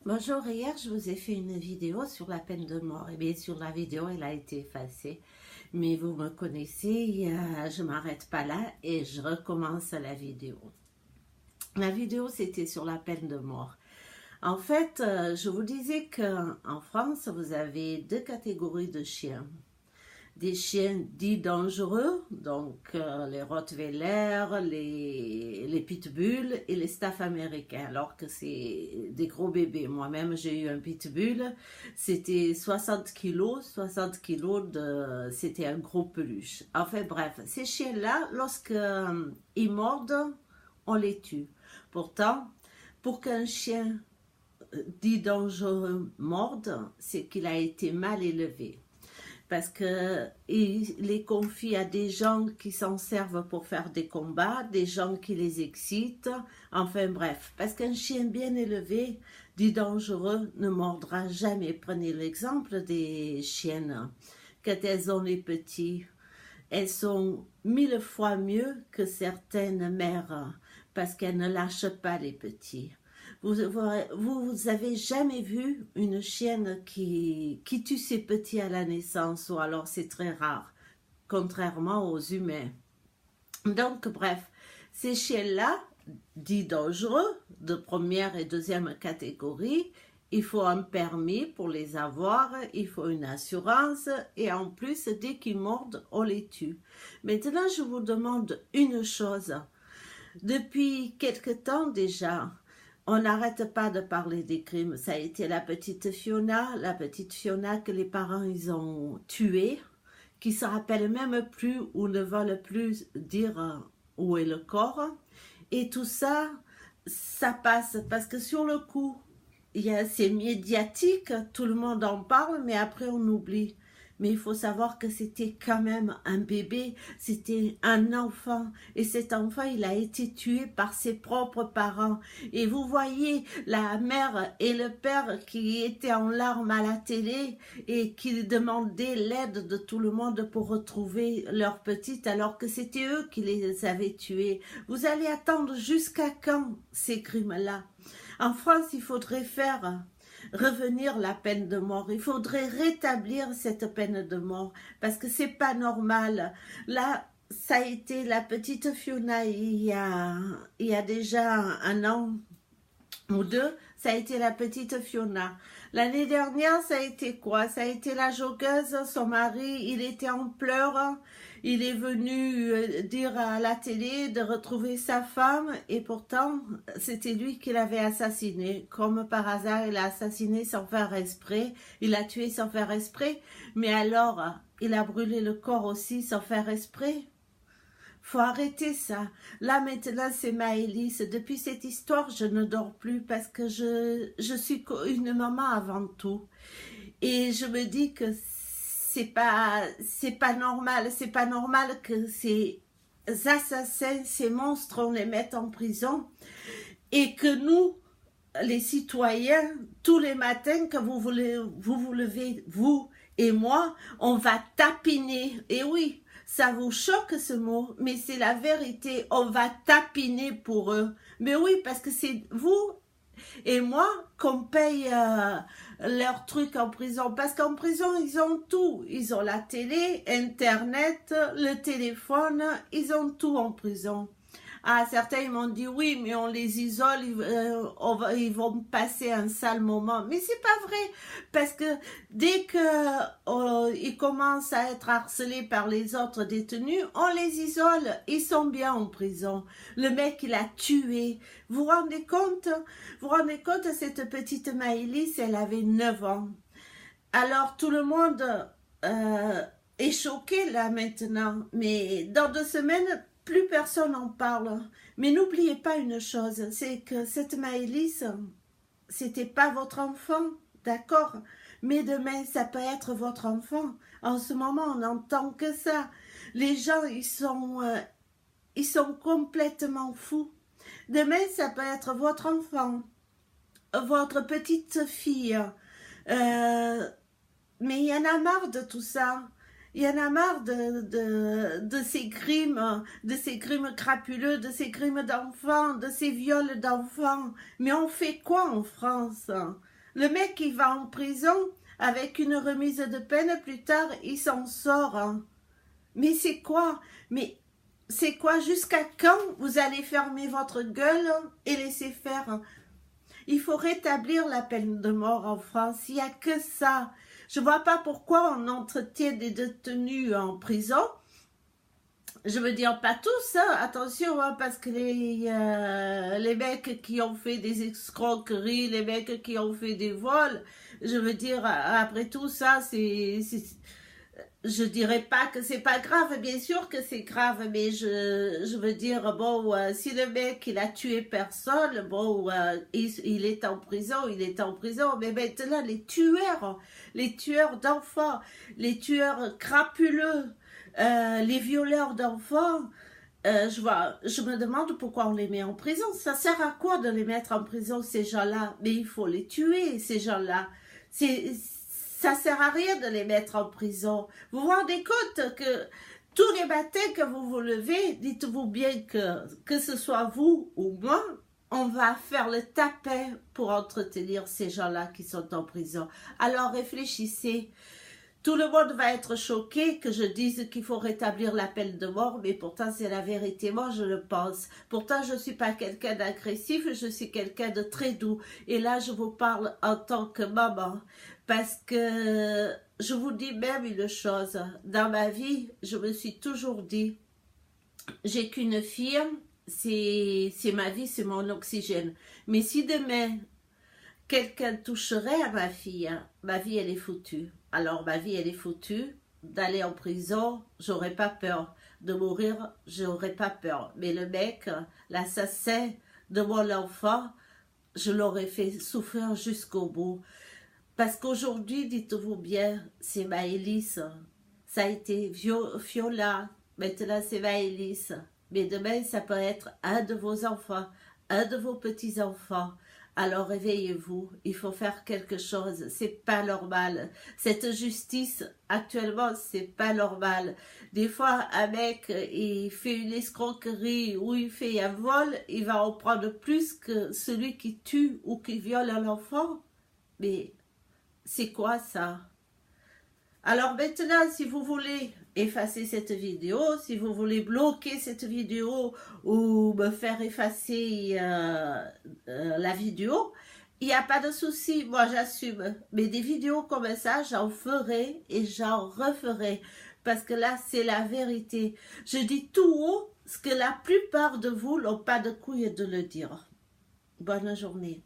Bonjour, hier je vous ai fait une vidéo sur la peine de mort. Et bien sûr la vidéo elle a été effacée, mais vous me connaissez, je m'arrête pas là et je recommence la vidéo. La vidéo c'était sur la peine de mort. En fait, je vous disais qu'en France vous avez deux catégories de chiens. Des chiens dits dangereux, donc les Rottweiler, les Pitbulls et les Staff américains, alors que c'est des gros bébés. Moi-même, j'ai eu un Pitbull, c'était 60 kilos c'était un gros peluche. Enfin bref, ces chiens-là, lorsqu'ils ils mordent, on les tue. Pourtant, pour qu'un chien dit dangereux morde, c'est qu'il a été mal élevé parce que il les confie à des gens qui s'en servent pour faire des combats, des gens qui les excitent, enfin bref, parce qu'un chien bien élevé, dit dangereux, ne mordra jamais. Prenez l'exemple des chiennes, quand elles ont les petits, elles sont 1000 fois mieux que certaines mères, parce qu'elles ne lâchent pas les petits. Vous avez jamais vu une chienne qui tue ses petits à la naissance, ou alors c'est très rare, contrairement aux humains. Donc bref, ces chiens-là, dits dangereux, de première et deuxième catégorie, il faut un permis pour les avoir, il faut une assurance, et en plus, dès qu'ils mordent, on les tue. Maintenant, je vous demande une chose. Depuis quelque temps déjà, on n'arrête pas de parler des crimes. Ça a été la petite Fiona que les parents ils ont tuée, qui se rappelle même plus ou ne veulent plus dire où est le corps. Et tout ça, ça passe parce que sur le coup, c'est médiatique, tout le monde en parle, mais après on oublie. Mais il faut savoir que c'était quand même un bébé, c'était un enfant. Et cet enfant, il a été tué par ses propres parents. Et vous voyez la mère et le père qui étaient en larmes à la télé et qui demandaient l'aide de tout le monde pour retrouver leur petite, alors que c'était eux qui les avaient tués. Vous allez attendre jusqu'à quand ces crimes-là? En France, il faudrait faire revenir la peine de mort. Il faudrait rétablir cette peine de mort parce que c'est pas normal. Là, ça a été la petite Fiona il y a déjà un an ou deux, ça a été la petite Fiona. L'année dernière, ça a été quoi? Ça a été la joggeuse, son mari, il était en pleurs. Il est venu dire à la télé de retrouver sa femme et pourtant, c'était lui qui l'avait assassiné. Comme par hasard, il a assassiné sans faire exprès. Il a tué sans faire exprès. Mais alors, il a brûlé le corps aussi sans faire exprès. Faut arrêter ça. Là maintenant c'est Maëlys. Depuis cette histoire je ne dors plus parce que je suis une maman avant tout. Et je me dis que c'est pas normal. C'est pas normal que ces assassins, ces monstres, on les mette en prison. Et que nous, les citoyens, tous les matins que vous vous levez, vous et moi, on va tapiner. Et oui, ça vous choque ce mot, mais c'est la vérité. On va tapiner pour eux. Mais oui, parce que c'est vous et moi qu'on paye leurs trucs en prison. Parce qu'en prison, ils ont tout. Ils ont la télé, Internet, le téléphone. Ils ont tout en prison. Ah, certains ils m'ont dit oui, mais on les isole, ils vont passer un sale moment. Mais c'est pas vrai, parce que dès que ils commencent à être harcelés par les autres détenus, on les isole. Ils sont bien en prison. Le mec, il a tué. Vous vous rendez compte? Vous vous rendez compte, cette petite Maëlys, elle avait 9 ans. Alors tout le monde est choqué là maintenant. Mais dans 2 semaines, plus personne n'en parle. Mais n'oubliez pas une chose, c'est que cette Maëlys, c'était pas votre enfant, d'accord? Mais demain, ça peut être votre enfant. En ce moment, on n'entend que ça. Les gens, ils sont complètement fous. Demain, ça peut être votre enfant, votre petite fille. Mais il y en a marre de tout ça. Il y en a marre de ces crimes crapuleux, de ces crimes d'enfants, de ces viols d'enfants. Mais on fait quoi en France? Le mec, il va en prison avec une remise de peine, plus tard, il s'en sort. Hein. Mais c'est quoi? Mais c'est quoi? Jusqu'à quand vous allez fermer votre gueule et laisser faire? Il faut rétablir la peine de mort en France. Il n'y a que ça. Je ne vois pas pourquoi on entretient des détenus en prison. Je veux dire, pas tous, hein, attention, hein, parce que les mecs qui ont fait des escroqueries, les mecs qui ont fait des vols, je veux dire, après tout ça, je dirais pas que c'est pas grave, bien sûr que c'est grave, mais je veux dire, bon, si le mec, il a tué personne, bon, il est en prison, mais maintenant, les tueurs d'enfants, les tueurs crapuleux, les violeurs d'enfants, je me demande pourquoi on les met en prison. Ça sert à quoi de les mettre en prison, ces gens-là? Mais il faut les tuer, ces gens-là. Ça sert à rien de les mettre en prison. Vous vous rendez compte que tous les matins que vous vous levez, dites-vous bien que ce soit vous ou moi, on va faire le tapin pour entretenir ces gens-là qui sont en prison. Alors réfléchissez. Tout le monde va être choqué que je dise qu'il faut rétablir la peine de mort, mais pourtant c'est la vérité, moi je le pense. Pourtant je ne suis pas quelqu'un d'agressif, je suis quelqu'un de très doux. Et là je vous parle en tant que maman, parce que je vous dis même une chose, dans ma vie je me suis toujours dit, j'ai qu'une fille, c'est ma vie, c'est mon oxygène. Mais si demain quelqu'un toucherait à ma vie elle est foutue. Alors ma vie elle est foutue, d'aller en prison, j'aurais pas peur, de mourir, j'aurais pas peur. Mais le mec, l'assassin de mon enfant, je l'aurais fait souffrir jusqu'au bout. Parce qu'aujourd'hui, dites-vous bien, c'est Maëlys, ça a été Fiola, maintenant c'est Maëlys. Mais demain, ça peut être un de vos enfants, un de vos petits-enfants. Alors réveillez-vous, il faut faire quelque chose, c'est pas normal. Cette justice, actuellement, c'est pas normal. Des fois, un mec, il fait une escroquerie ou il fait un vol, il va en prendre plus que celui qui tue ou qui viole un enfant. Mais c'est quoi ça? Alors maintenant, si vous voulez effacer cette vidéo, si vous voulez bloquer cette vidéo ou me faire effacer la vidéo, il n'y a pas de souci, moi j'assume. Mais des vidéos comme ça, j'en ferai et j'en referai. Parce que là, c'est la vérité. Je dis tout haut ce que la plupart de vous n'ont pas de couilles de le dire. Bonne journée.